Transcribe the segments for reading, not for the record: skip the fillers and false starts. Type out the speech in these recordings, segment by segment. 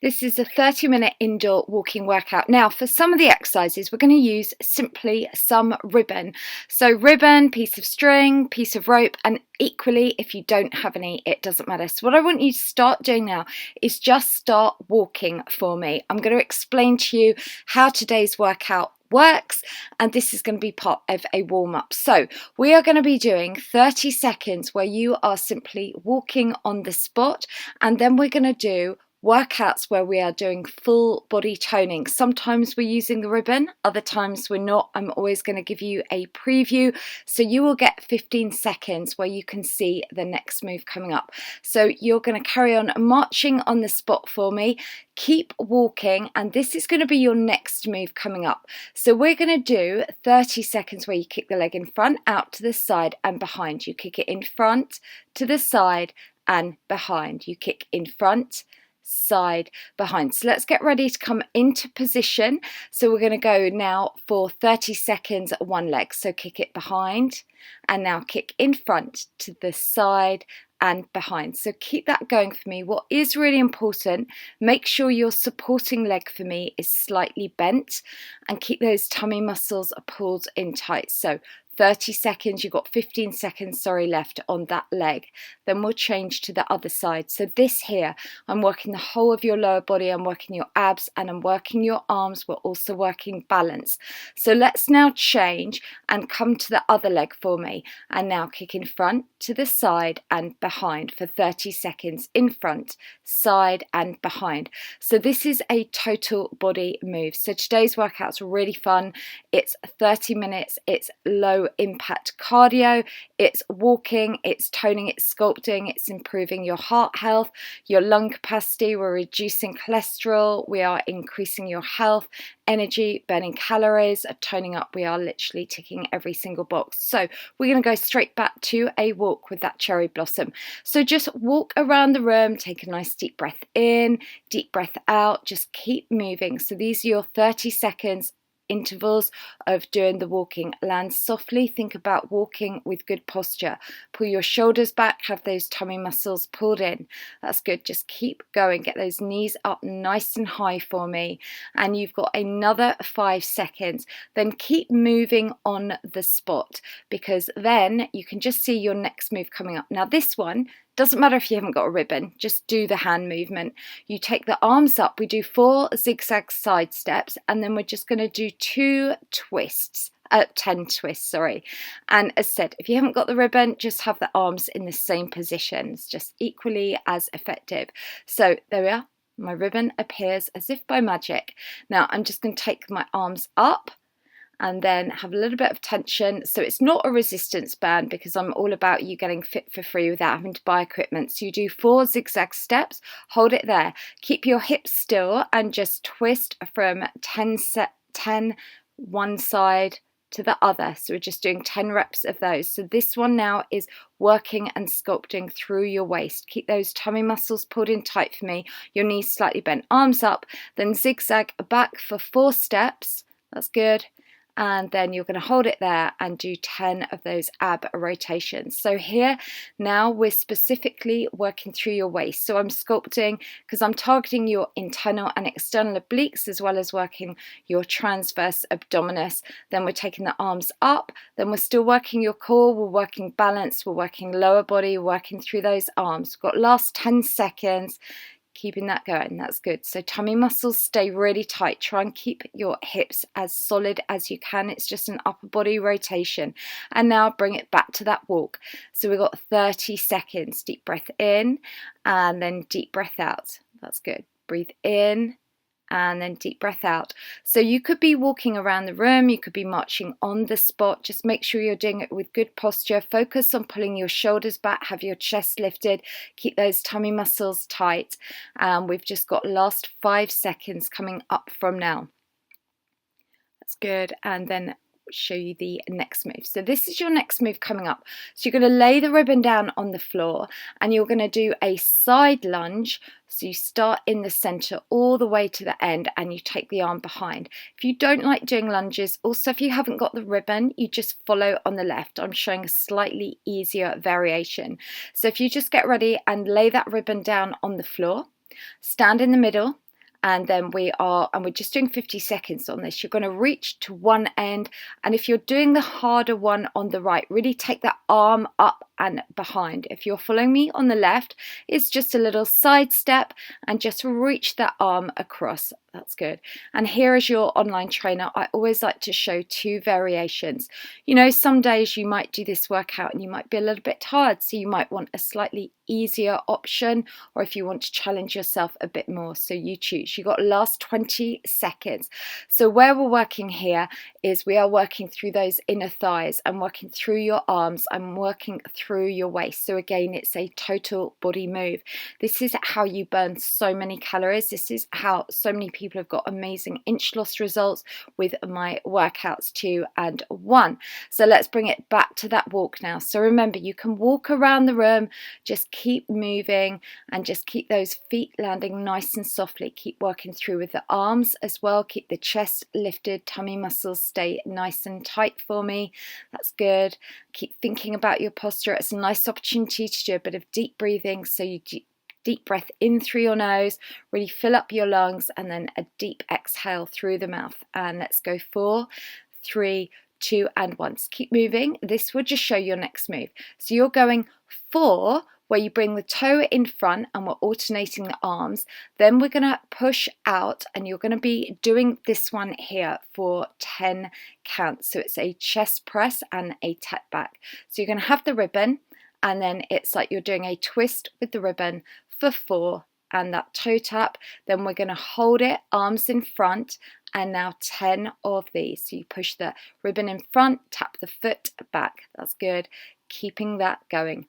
This is a 30-minute indoor walking workout. Now, for some of the exercises, we're going to use simply some ribbon. So ribbon, piece of string, piece of rope, and equally, if you don't have any, it doesn't matter. So what I want you to start doing now is just start walking for me. I'm going to explain to you how today's workout works, and this is going to be part of a warm-up. So we are going to be doing 30 seconds where you are simply walking on the spot, and then we're going to do workouts where we are doing full body toning. Sometimes we're using the ribbon, other times we're not. I'm always going to give you a preview, so you will get 15 seconds where you can see the next move coming up. So you're going to carry on marching on the spot for me, keep walking, and this is going to be your next move coming up. So we're going to do 30 seconds where you kick the leg in front, out to the side and behind. You kick it in front, to the side and behind. You kick in front, side, behind. So let's get ready to come into position. So we're going to go now for 30 seconds one leg. So kick it behind and now kick in front, to the side and behind. So keep that going for me. What is really important, make sure your supporting leg for me is slightly bent and keep those tummy muscles pulled in tight. So 30 seconds, you've got 15 seconds, left on that leg. Then we'll change to the other side. So this here, I'm working the whole of your lower body, I'm working your abs and I'm working your arms. We're also working balance. So let's now change and come to the other leg for me. And now kick in front, to the side and behind for 30 seconds, in front, side and behind. So this is a total body move. So today's workout's really fun. It's 30 minutes, it's low impact cardio, it's walking, it's toning, it's sculpting, it's improving your heart health, your lung capacity, we're reducing cholesterol, we are increasing your health, energy, burning calories, toning up. We are literally ticking every single box. So we're going to go straight back to a walk with that cherry blossom. So just walk around the room, take a nice deep breath in, deep breath out, just keep moving. So these are your 30 seconds intervals of doing the walking. Land softly, think about walking with good posture. Pull your shoulders back, have those tummy muscles pulled in. That's good. Just keep going. Get those knees up nice and high for me. And you've got another 5 seconds. Then keep moving on the spot, because then you can just see your next move coming up. Now this one, doesn't matter if you haven't got a ribbon, just do the hand movement. You take the arms up, we do 4 zigzag side steps, and then we're just going to do 2 twists. 10 twists, And as said, if you haven't got the ribbon, just have the arms in the same position. It's just equally as effective. So there we are. My ribbon appears as if by magic. Now I'm just going to take my arms up and then have a little bit of tension. So it's not a resistance band, because I'm all about you getting fit for free without having to buy equipment. So you do 4 zigzag steps, hold it there, keep your hips still and just twist from 10 one side to the other. So we're just doing 10 reps of those. So this one now is working and sculpting through your waist. Keep those tummy muscles pulled in tight for me, your knees slightly bent, arms up, then zigzag back for 4 steps. That's good. And then you're going to hold it there and do 10 of those ab rotations. So here now we're specifically working through your waist. So I'm sculpting because I'm targeting your internal and external obliques, as well as working your transverse abdominis. Then we're taking the arms up, then we're still working your core, we're working balance, we're working lower body, working through those arms. We've got last 10 seconds. Keeping that going, that's good. So tummy muscles stay really tight. Try and keep your hips as solid as you can. It's just an upper body rotation. And now bring it back to that walk. So we've got 30 seconds. Deep breath in and then deep breath out. That's good. Breathe in and then deep breath out. So you could be walking around the room, you could be marching on the spot. Just make sure you're doing it with good posture. Focus on pulling your shoulders back, have your chest lifted, keep those tummy muscles tight. We've just got last 5 seconds coming up from now. That's good. And then show you the next move. So this is your next move coming up. So you're going to lay the ribbon down on the floor and you're going to do a side lunge. So you start in the center all the way to the end and you take the arm behind. If you don't like doing lunges, also if you haven't got the ribbon, you just follow on the left. I'm showing a slightly easier variation. So if you just get ready and lay that ribbon down on the floor, stand in the middle, and then we're just doing 50 seconds on this. You're going to reach to one end, and if you're doing the harder one on the right, really take that arm up and behind. If you're following me on the left, it's just a little side step and just reach that arm across. That's good. And here as your online trainer, I always like to show two variations. You know, some days you might do this workout and you might be a little bit tired, so you might want a slightly easier option, or if you want to challenge yourself a bit more, so you choose. You've got last 20 seconds. So where we're working here is we are working through those inner thighs and working through your arms and working through your waist. So again, it's a total body move. This is how you burn so many calories. This is how so many people have got amazing inch loss results with my workouts 2 and 1. So let's bring it back to that walk now. So remember, you can walk around the room, just keep moving and just keep those feet landing nice and softly. Keep working through with the arms as well. Keep the chest lifted, tummy muscles stay nice and tight for me. That's good. Keep thinking about your posture. It's a nice opportunity to do a bit of deep breathing. So you deep breath in through your nose, really fill up your lungs, and then a deep exhale through the mouth. And let's go 4, 3, 2, and 1. Keep moving. This will just show your next move. So you're going 4, where you bring the toe in front and we're alternating the arms. Then we're going to push out, and you're going to be doing this one here for 10 counts. So it's a chest press and a tap back. So you're going to have the ribbon, and then it's like you're doing a twist with the ribbon for 4 and that toe tap. Then we're going to hold it, arms in front, and now 10 of these. So you push the ribbon in front, tap the foot back. That's good. Keeping that going.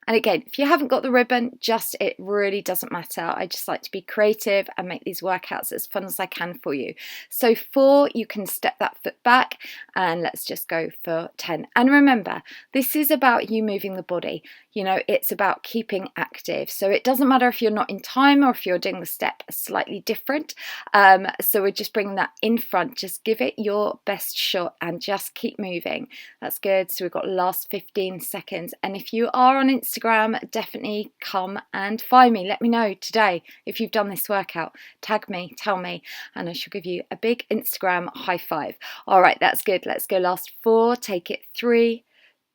And again, if you haven't got the ribbon, it really doesn't matter. I just like to be creative and make these workouts as fun as I can for you. So 4, you can step that foot back, and let's just go for 10. And remember, this is about you moving the body. You know, it's about keeping active. So it doesn't matter if you're not in time or if you're doing the step slightly different. So we're just bringing that in front. Just give it your best shot and just keep moving. That's good. So we've got last 15 seconds. And if you are on Instagram, definitely come and find me. Let me know today if you've done this workout. Tag me, tell me, and I shall give you a big Instagram high five. All right, that's good. Let's go last 4. Take it 3,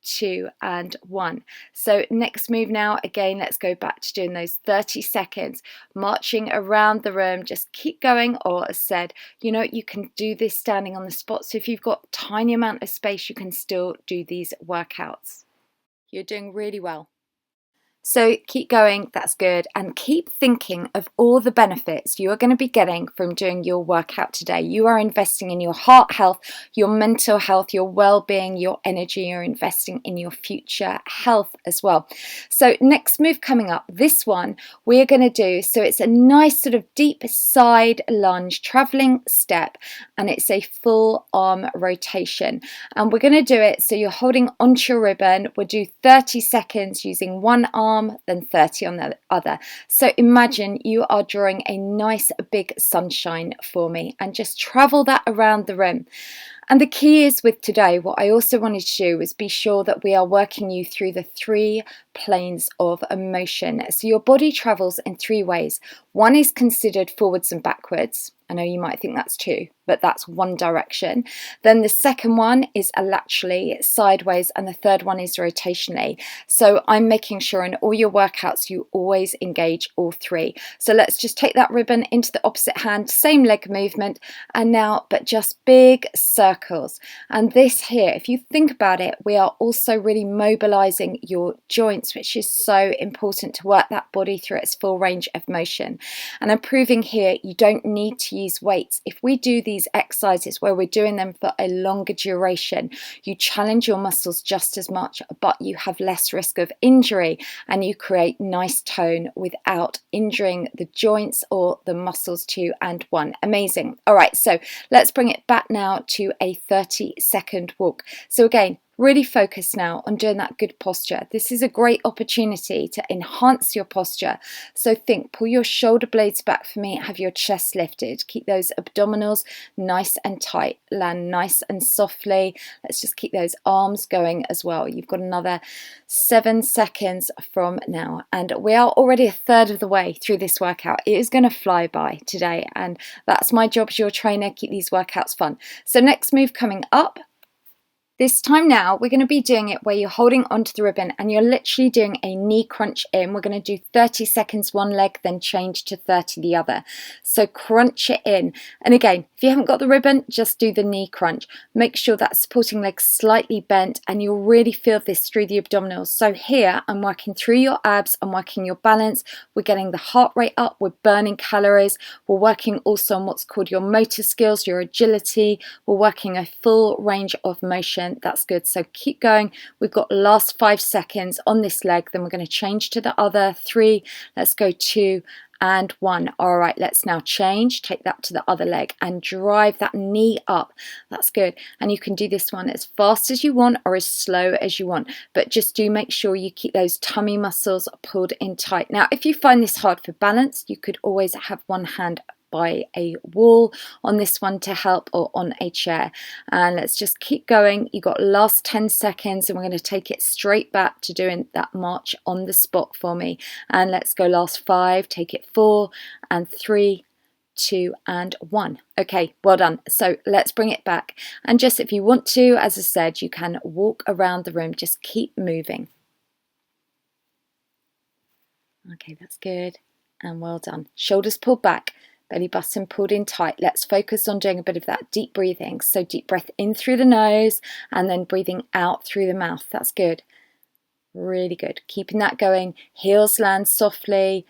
2, and 1. So next move now, again, let's go back to doing those 30 seconds, marching around the room. Just keep going, or as said, you know, you can do this standing on the spot. So if you've got a tiny amount of space, you can still do these workouts. You're doing really well. So keep going, that's good, and keep thinking of all the benefits you are going to be getting from doing your workout today. You are investing in your heart health, your mental health, your well-being, your energy. You're investing in your future health as well. So next move coming up, this one we're going to do, so it's a nice sort of deep side lunge, traveling step, and it's a full arm rotation. And we're going to do it so you're holding onto your ribbon. We'll do 30 seconds using one arm, then 30 on the other. So imagine you are drawing a nice big sunshine for me, and just travel that around the room. And the key is with today, what I also wanted to do was be sure that we are working you through the 3 planes of motion. So your body travels in 3 ways. One is considered forwards and backwards. I know you might think that's 2, but that's one direction. Then the second one is laterally, sideways, and the third one is rotationally. So I'm making sure in all your workouts you always engage all 3. So let's just take that ribbon into the opposite hand, same leg movement, and now, but just big circles. And this here, if you think about it, we are also really mobilizing your joints, which is so important to work that body through its full range of motion. And I'm proving here you don't need to use weights. If we do these exercises where we're doing them for a longer duration, you challenge your muscles just as much, but you have less risk of injury, and you create nice tone without injuring the joints or the muscles 2 and 1. Amazing. All right, so let's bring it back now to a 30-second walk. So again, Really focus now on doing that good posture. This is a great opportunity to enhance your posture. So think, pull your shoulder blades back for me, have your chest lifted, keep those abdominals nice and tight, land nice and softly. Let's just keep those arms going as well. You've got another 7 seconds from now, and we are already a third of the way through this workout. It is going to fly by today, and that's my job as your trainer. Keep these workouts fun. So next move coming up. This time now, we're going to be doing it where you're holding onto the ribbon and you're literally doing a knee crunch in. We're going to do 30 seconds one leg, then change to 30 the other. So crunch it in. And again, if you haven't got the ribbon, just do the knee crunch. Make sure that supporting leg's slightly bent and you'll really feel this through the abdominals. So here, I'm working through your abs, I'm working your balance, we're getting the heart rate up, we're burning calories, we're working also on what's called your motor skills, your agility, we're working a full range of motion. That's good. So keep going. We've got last 5 seconds on this leg, then we're going to change to the other. 3, let's go 2 and 1. All right, let's now change, take that to the other leg and drive that knee up. That's good. And you can do this one as fast as you want or as slow as you want, but just do make sure you keep those tummy muscles pulled in tight. Now, if you find this hard for balance, you could always have one hand by a wall on this one to help, or on a chair. And let's just keep going. You got last 10 seconds and we're going to take it straight back to doing that march on the spot for me. And let's go last 5, take it 4 and 3, 2 and 1. Okay, well done. So let's bring it back. And just if you want to, as I said, you can walk around the room, just keep moving. Okay, that's good. And well done. Shoulders pulled back. Belly button pulled in tight. Let's focus on doing a bit of that deep breathing. So deep breath in through the nose and then breathing out through the mouth. That's good. Really good. Keeping that going. Heels land softly.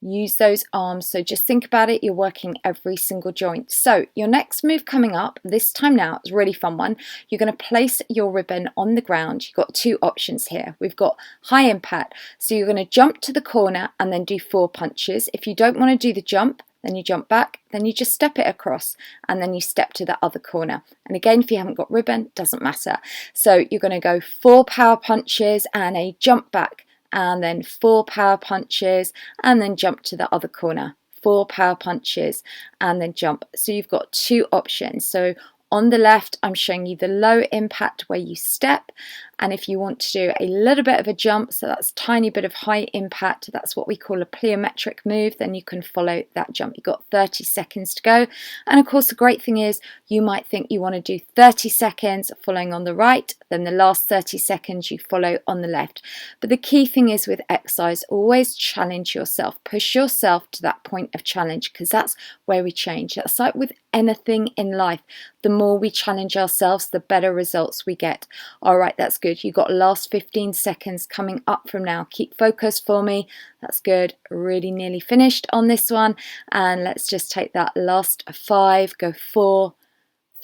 Use those arms. So just think about it. You're working every single joint. So your next move coming up, this time now, it's a really fun one. You're going to place your ribbon on the ground. You've got 2 options here. We've got high impact. So you're going to jump to the corner and then do 4 punches. If you don't want to do the jump, then you jump back, then you just step it across, and then you step to the other corner. And again, if you haven't got ribbon, doesn't matter. So you're going to go 4 power punches and a jump back, and then 4 power punches, and then jump to the other corner. 4 power punches, and then jump. So you've got 2 options. So on the left, I'm showing you the low impact where you step. And if you want to do a little bit of a jump, so that's a tiny bit of high impact, that's what we call a plyometric move, then you can follow that jump. You've got 30 seconds to go. And of course, the great thing is you might think you want to do 30 seconds following on the right, then the last 30 seconds you follow on the left. But the key thing is with exercise, always challenge yourself, push yourself to that point of challenge, because that's where we change. That's like with anything in life. The more we challenge ourselves, the better results we get. All right, that's good. You've got last 15 seconds coming up from now. Keep focused for me. That's good. Really nearly finished on this one. And let's just take that last 5, go 4,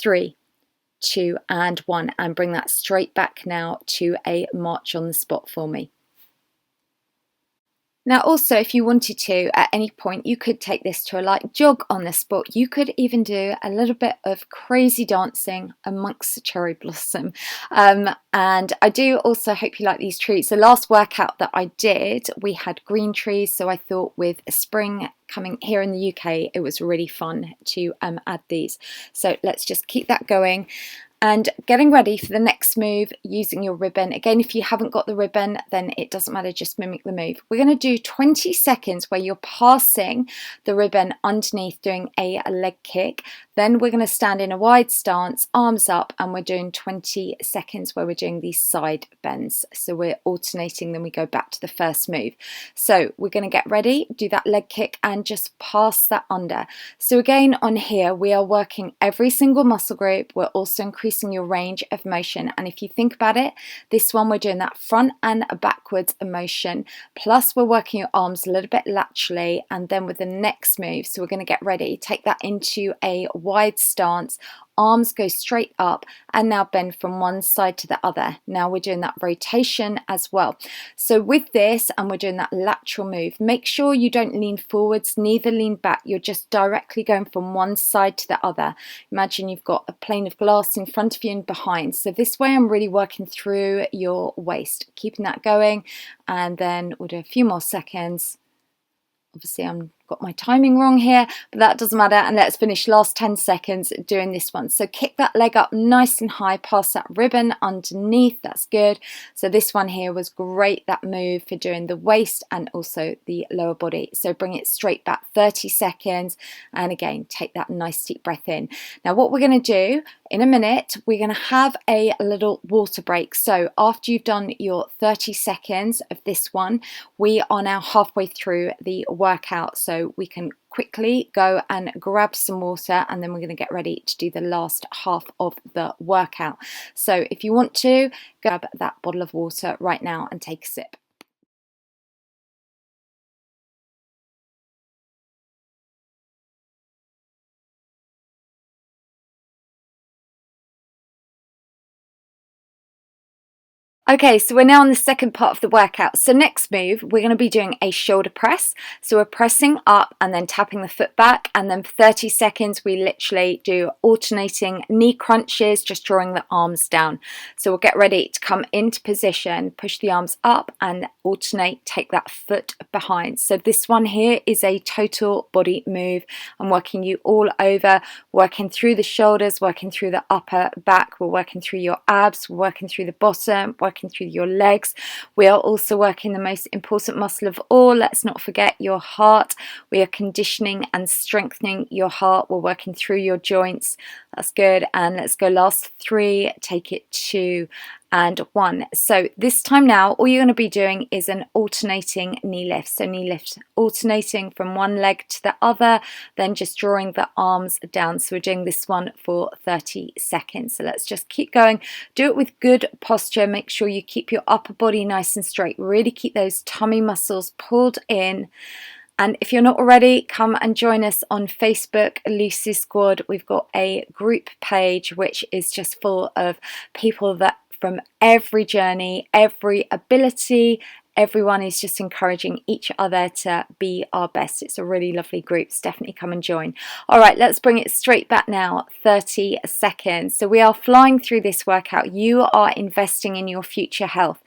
3, 2 and 1, and bring that straight back now to a march on the spot for me. Now also, if you wanted to, at any point, you could take this to a light jog on the spot. You could even do a little bit of crazy dancing amongst the cherry blossom. And I do also hope you like these trees. The last workout that I did, we had green trees. So I thought with spring coming here in the UK, it was really fun to add these. So let's just keep that going. And getting ready for the next move using your ribbon. Again, if you haven't got the ribbon, then it doesn't matter, just mimic the move. We're going to do 20 seconds where you're passing the ribbon underneath doing a leg kick. Then we're going to stand in a wide stance, arms up, and we're doing 20 seconds where we're doing these side bends. So we're alternating, then we go back to the first move. So we're going to get ready, do that leg kick and just pass that under. So again, on here, we are working every single muscle group. We're also increasing your range of motion. And if you think about it, this one, we're doing that front and backwards motion. Plus we're working your arms a little bit laterally, and then with the next move, so we're going to get ready, take that into a wide stance, arms go straight up, and now bend from one side to the other. Now we're doing that rotation as well. So with this, and we're doing that lateral move, make sure you don't lean forwards, neither lean back. You're just directly going from one side to the other. Imagine you've got a plane of glass in front of you and behind. So this way I'm really working through your waist, keeping that going, and then we'll do a few more seconds. Obviously I've got my timing wrong here, but that doesn't matter, and let's finish last 10 seconds doing this one. So kick that leg up nice and high past that ribbon underneath. That's good. So this one here was great, that move for doing the waist and also the lower body. So bring it straight back 30 seconds, and again take that nice deep breath in. Now what we're going to do in a minute, we're going to have a little water break. So after you've done your 30 seconds of this one, we are now halfway through the workout, so we can quickly go and grab some water, and then we're going to get ready to do the last half of the workout. So if you want to, grab that bottle of water right now and take a sip. Okay, so we're now on the second part of the workout. So next move, we're going to be doing a shoulder press. So we're pressing up and then tapping the foot back, and then for 30 seconds we literally do alternating knee crunches, just drawing the arms down. So we'll get ready to come into position, push the arms up and alternate, take that foot behind. So this one here is a total body move. I'm working you all over, working through the shoulders, working through the upper back, we're working through your abs, we're working through the bottom, working through your legs. We are also working the most important muscle of all, let's not forget your heart. We are conditioning and strengthening your heart. We're working through your joints. That's good. And let's go last 3, take it 2 and 1. So this time now, all you're going to be doing is an alternating knee lift. So knee lift alternating from one leg to the other, then just drawing the arms down. So we're doing this one for 30 seconds. So let's just keep going. Do it with good posture. Make sure you keep your upper body nice and straight. Really keep those tummy muscles pulled in. And if you're not already, come and join us on Facebook, Lucy Squad. We've got a group page which is just full of people that from every journey, every ability. Everyone is just encouraging each other to be our best. It's a really lovely group, so definitely come and join. All right, let's bring it straight back now, 30 seconds. So we are flying through this workout. You are investing in your future health.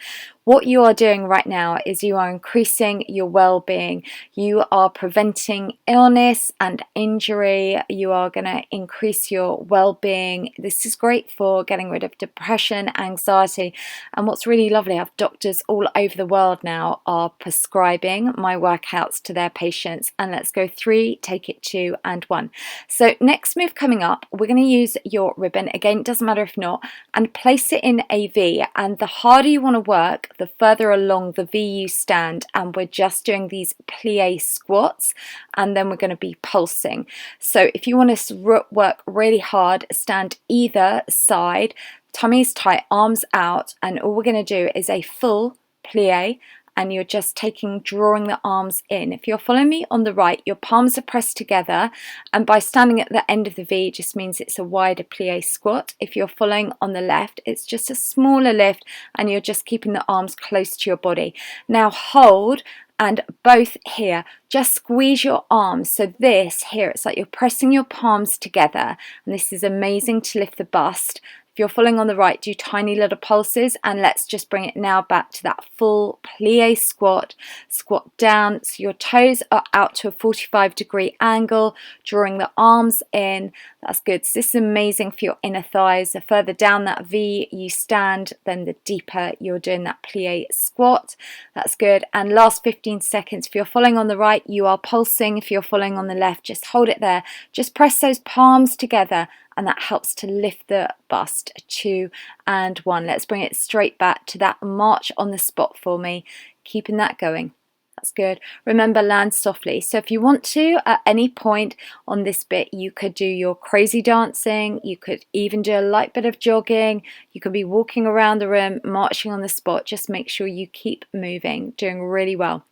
What you are doing right now is you are increasing your well-being. You are preventing illness and injury. You are going to increase your well-being. This is great for getting rid of depression, anxiety. And what's really lovely, I have doctors all over the world now are prescribing my workouts to their patients. And let's go 3, take it 2 and 1. So next move coming up, we're going to use your ribbon. Again, it doesn't matter if not, and place it in a V. And the harder you want to work, the further along the V you stand, and we're just doing these plie squats, and then we're going to be pulsing. So if you want to work really hard, stand either side, tummy's tight, arms out, and all we're going to do is a full plie, and you're just drawing the arms in. If you're following me on the right, your palms are pressed together, and by standing at the end of the V, it just means it's a wider plie squat. If you're following on the left, it's just a smaller lift, and you're just keeping the arms close to your body. Now hold, and both here, just squeeze your arms. So this here, it's like you're pressing your palms together, and this is amazing to lift the bust. If you're following on the right, do tiny little pulses, and let's just bring it now back to that full plie squat. Squat down so your toes are out to a 45-degree angle, drawing the arms in. That's good. So this is amazing for your inner thighs. The further down that V you stand, then the deeper you're doing that plie squat. That's good. And last 15 seconds, if you're following on the right, you are pulsing. If you're following on the left, just hold it there. Just press those palms together, and that helps to lift the bust. 2 and 1. Let's bring it straight back to that march on the spot for me, keeping that going. That's good. Remember, land softly. So if you want to, at any point on this bit, you could do your crazy dancing. You could even do a light bit of jogging. You could be walking around the room, marching on the spot. Just make sure you keep moving. Doing really well.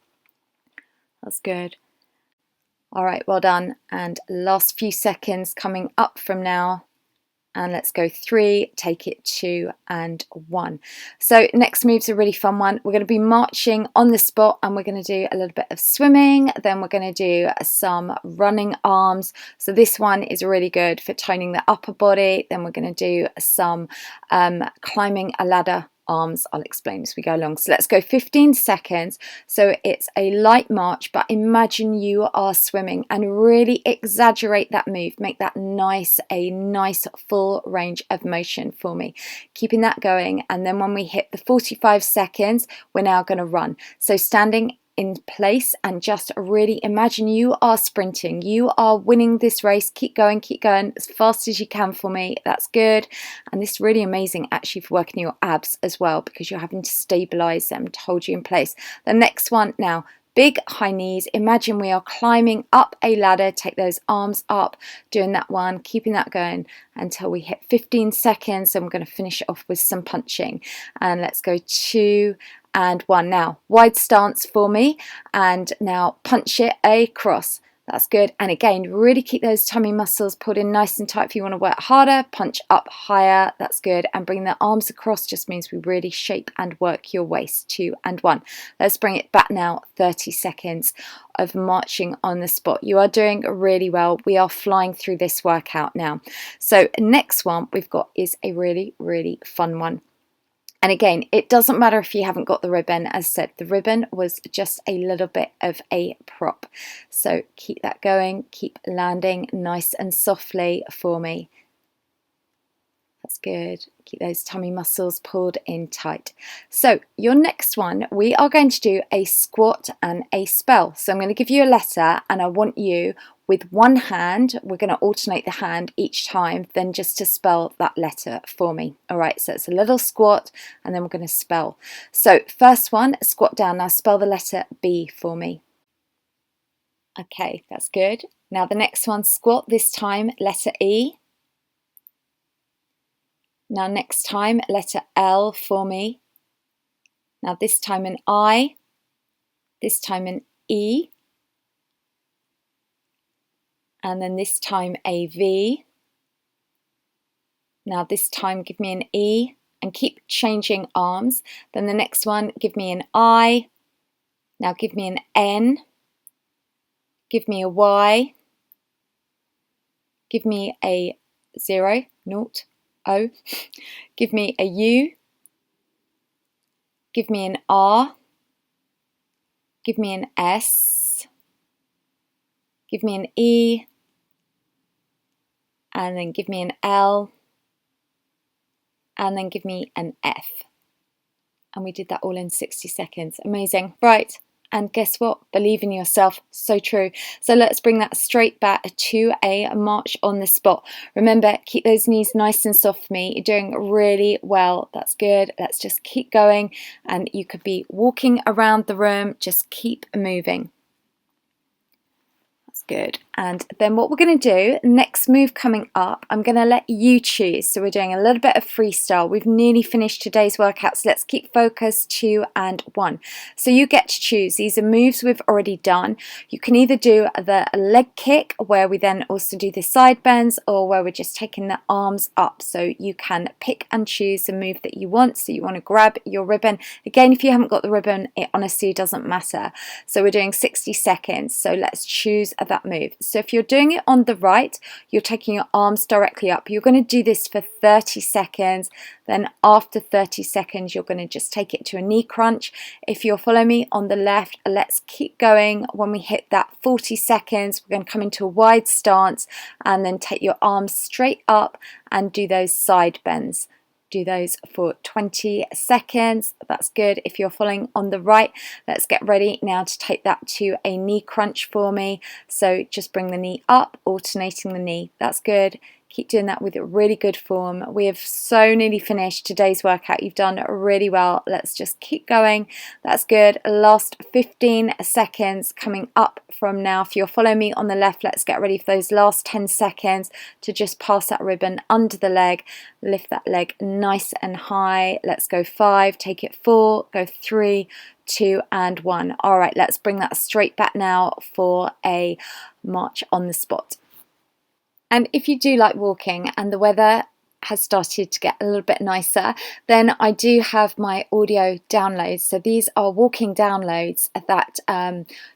That's good. All right, well done. And last few seconds coming up from now. and let's go 3, take it 2 and 1. So next move's a really fun one. We're going to be marching on the spot, and we're going to do a little bit of swimming, then we're going to do some running arms. So this one is really good for toning the upper body. Then we're going to do some climbing a ladder arms. I'll explain as we go along. So let's go 15 seconds. So it's a light march, but imagine you are swimming and really exaggerate that move. Make that a nice full range of motion for me. Keeping that going, and then when we hit the 45 seconds, we're now going to run. So standing in place and just really imagine you are sprinting, you are winning this race. Keep going as fast as you can for me. That's good. And this is really amazing actually for working your abs as well, because you're having to stabilize them to hold you in place. The next one now, big high knees. Imagine we are climbing up a ladder. Take those arms up, doing that one, keeping that going until we hit 15 seconds, and we're going to finish it off with some punching. And let's go 2 and 1. Now wide stance for me, and now punch it across. That's good. And again, really keep those tummy muscles pulled in nice and tight. If you want to work harder, punch up higher. That's good. And bring the arms across just means we really shape and work your waist. 2 and 1. Let's bring it back now. 30 seconds of marching on the spot. You are doing really well. We are flying through this workout now. So next one we've got is a really, really fun one. And again, it doesn't matter if you haven't got the ribbon. As I said, the ribbon was just a little bit of a prop. So keep that going, keep landing nice and softly for me. That's good. Keep those tummy muscles pulled in tight. So your next one, we are going to do a squat and a spell. So I'm going to give you a letter, and I want you with one hand, we're going to alternate the hand each time, then just to spell that letter for me. All right, so it's a little squat, and then we're going to spell. So first one, squat down. Now spell the letter B for me. Okay, that's good. Now the next one, squat, this time letter E. Now next time, letter L for me. Now this time an I, this time an E, and then this time a V. Now this time give me an E, and keep changing arms. Then the next one, give me an I. Now give me an N, give me a Y, give me a 0, naught, O, give me a U, give me an R, give me an S, give me an E, and then give me an L, and then give me an F. And we did that all in 60 seconds. Amazing. Right. And guess what? Believe in yourself. So true. So let's bring that straight back to a march on the spot. Remember, keep those knees nice and soft for me. You're doing really well. That's good. Let's just keep going. And you could be walking around the room. Just keep moving. That's good. And then what we're going to do, next move coming up, I'm going to let you choose. So we're doing a little bit of freestyle. We've nearly finished today's workout, so let's keep focused. 2 and 1. So you get to choose. These are moves we've already done. You can either do the leg kick, where we then also do the side bends, or where we're just taking the arms up. So you can pick and choose the move that you want. So you want to grab your ribbon. Again, if you haven't got the ribbon, it honestly doesn't matter. So we're doing 60 seconds. So let's choose that move. So if you're doing it on the right, you're taking your arms directly up. You're going to do this for 30 seconds. Then after 30 seconds, you're going to just take it to a knee crunch. If you're following me on the left, let's keep going. When we hit that 40 seconds, we're going to come into a wide stance and then take your arms straight up and do those side bends. Do those for 20 seconds. That's good. If you're following on the right, let's get ready now to take that to a knee crunch for me. So just bring the knee up, alternating the knee. That's good. Keep doing that with a really good form. We have so nearly finished today's workout. You've done really well. Let's just keep going. That's good. Last 15 seconds coming up from now. If you're following me on the left, let's get ready for those last 10 seconds to just pass that ribbon under the leg. Lift that leg nice and high. Let's go 5, take it 4, go 3, 2 and 1. All right, let's bring that straight back now for a march on the spot. And if you do like walking and the weather has started to get a little bit nicer, then I do have my audio downloads. So these are walking downloads that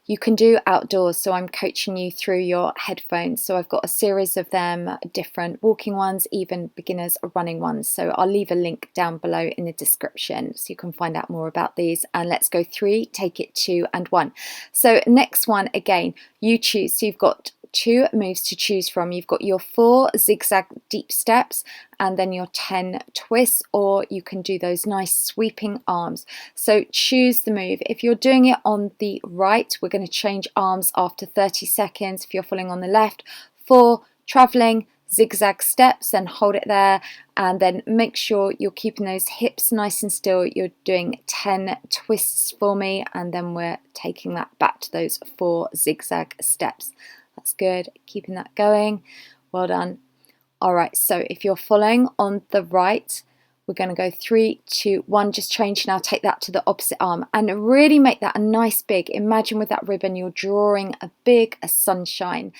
you can do outdoors. So I'm coaching you through your headphones. So I've got a series of them, different walking ones, even beginners running ones. So I'll leave a link down below in the description so you can find out more about these. And let's go 3, take it 2 and 1. So next one, again, you choose. So you've got 2 moves to choose from. You've got your 4 zigzag deep steps and then your 10 twists, or you can do those nice sweeping arms. So choose the move. If you're doing it on the right, we're going to change arms after 30 seconds. If you're following on the left, 4 traveling zigzag steps, and hold it there, and then make sure you're keeping those hips nice and still. You're doing 10 twists for me, and then we're taking that back to those 4 zigzag steps. That's good, keeping that going. Well done. All right, so if you're following on the right, we're going to go 3, 2, 1, just change now, take that to the opposite arm and really make that a nice big, imagine with that ribbon you're drawing a big sunshine.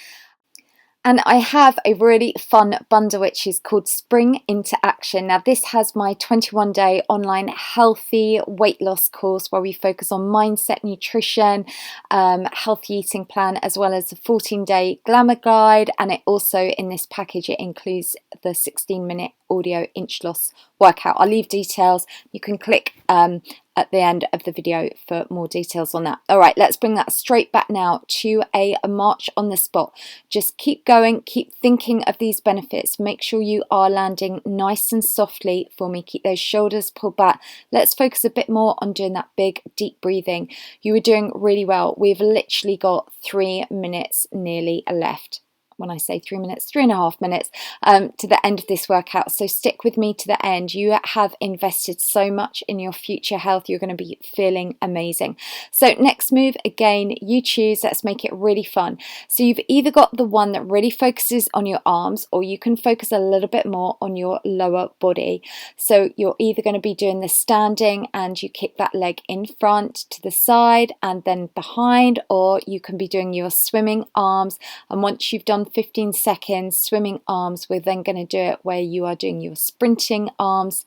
And I have a really fun bundle which is called Spring into Action. Now this has my 21-day online healthy weight loss course where we focus on mindset, nutrition, healthy eating plan, as well as the 14-day glamour guide. And it also, in this package, it includes the 16-minute audio inch loss workout. I'll leave details. You can click at the end of the video for more details on that. All right, let's bring that straight back now to a march on the spot. Just keep going, keep thinking of these benefits. Make sure you are landing nice and softly for me. Keep those shoulders pulled back. Let's focus a bit more on doing that big deep breathing. You were doing really well. We've literally got 3 minutes nearly left. When I say 3 minutes, 3.5 minutes to the end of this workout. So stick with me to the end. You have invested so much in your future health. You're going to be feeling amazing. So next move, again, you choose. Let's make it really fun. So you've either got the one that really focuses on your arms, or you can focus a little bit more on your lower body. So you're either going to be doing the standing and you kick that leg in front, to the side and then behind, or you can be doing your swimming arms. And once you've done 15 seconds swimming arms, we're then going to do it where you are doing your sprinting arms.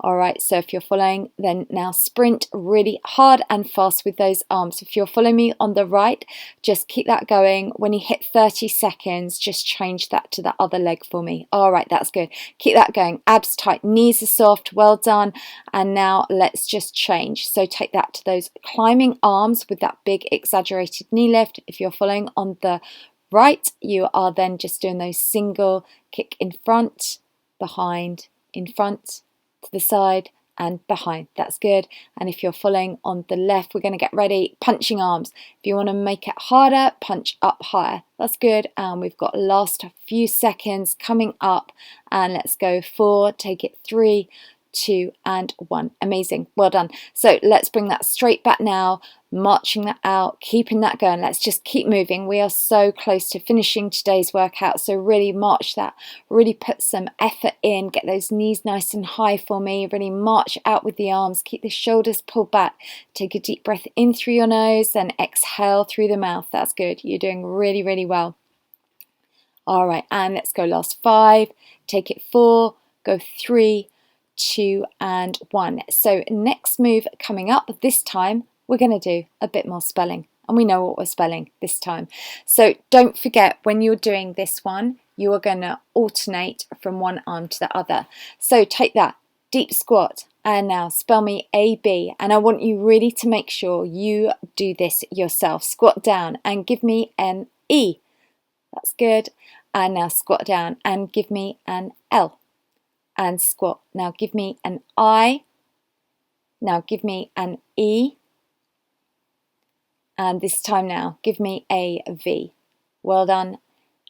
All right, so if you're following, then now sprint really hard and fast with those arms. If you're following me on the right, just keep that going. When you hit 30 seconds, just change that to the other leg for me. All right, that's good. Keep that going. Abs tight, knees are soft. Well done. And now let's just change. So take that to those climbing arms with that big exaggerated knee lift. If you're following on the right, you are then just doing those single kick in front, behind, in front, to the side and behind. That's good. And if you're following on the left, we're going to get ready, punching arms. If you want to make it harder, punch up higher. That's good. And we've got last few seconds coming up, and let's go 4, take it 3, 2 and 1. Amazing. Well done. So let's bring that straight back now, marching that out, keeping that going. Let's just keep moving. We are so close to finishing today's workout, so really march that, really put some effort in, get those knees nice and high for me, really march out with the arms, keep the shoulders pulled back, take a deep breath in through your nose, then exhale through the mouth. That's good. You're doing really, really well. All right, and let's go last 5, take it 4, go 3, 2 and 1. So next move coming up, this time we're going to do a bit more spelling, and we know what we're spelling this time. So don't forget, when you're doing this one, you are going to alternate from one arm to the other. So take that deep squat and now spell me AB, and I want you really to make sure you do this yourself. Squat down and give me an E. That's good. And now squat down and give me an L. And squat. Now give me an I. Now give me an E. And this time now, give me a V. Well done.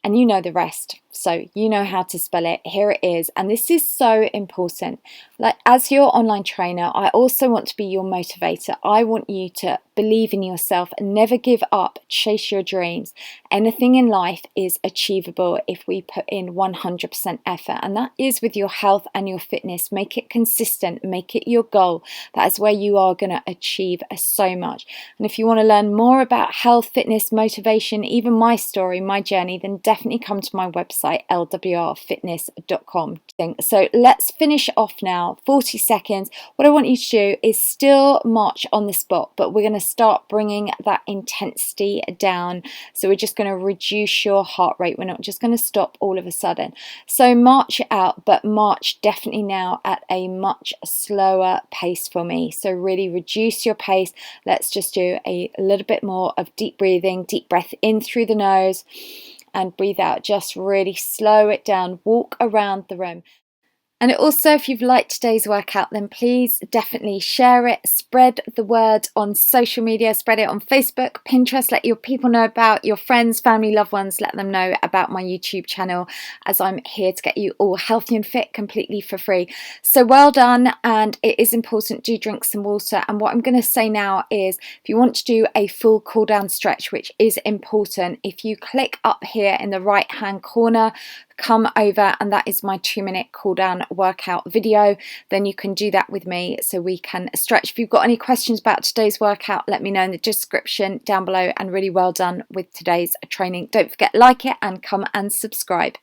And you know the rest, so you know how to spell it. Here it is, and this is so important. Like, as your online trainer, I also want to be your motivator. I want you to believe in yourself and never give up, chase your dreams. Anything in life is achievable if we put in 100% effort, and that is with your health and your fitness. Make it consistent, make it your goal. That is where you are going to achieve so much. And if you want to learn more about health, fitness, motivation, even my story, my journey, then definitely come to my website, website lwrfitness.com. So let's finish off now. 40 seconds. What I want you to do is still march on the spot, but we're going to start bringing that intensity down. So we're just going to reduce your heart rate. We're not just going to stop all of a sudden. So march it out, but march definitely now at a much slower pace for me. So really reduce your pace. Let's just do a little bit more of deep breathing. Deep breath in through the nose and breathe out. Just really slow it down. Walk around the room. And also, if you've liked today's workout, then please definitely share it, spread the word on social media, spread it on Facebook, Pinterest, let your people know about your friends, family, loved ones, let them know about my YouTube channel, as I'm here to get you all healthy and fit completely for free. So well done, and it is important, do drink some water. And what I'm going to say now is, if you want to do a full cool down stretch, which is important, if you click up here in the right hand corner, come over, and that is my 2-minute cool down workout video. Then you can do that with me so we can stretch. If you've got any questions about today's workout, let me know in the description down below. And really well done with today's training. Don't forget, like it and come and subscribe.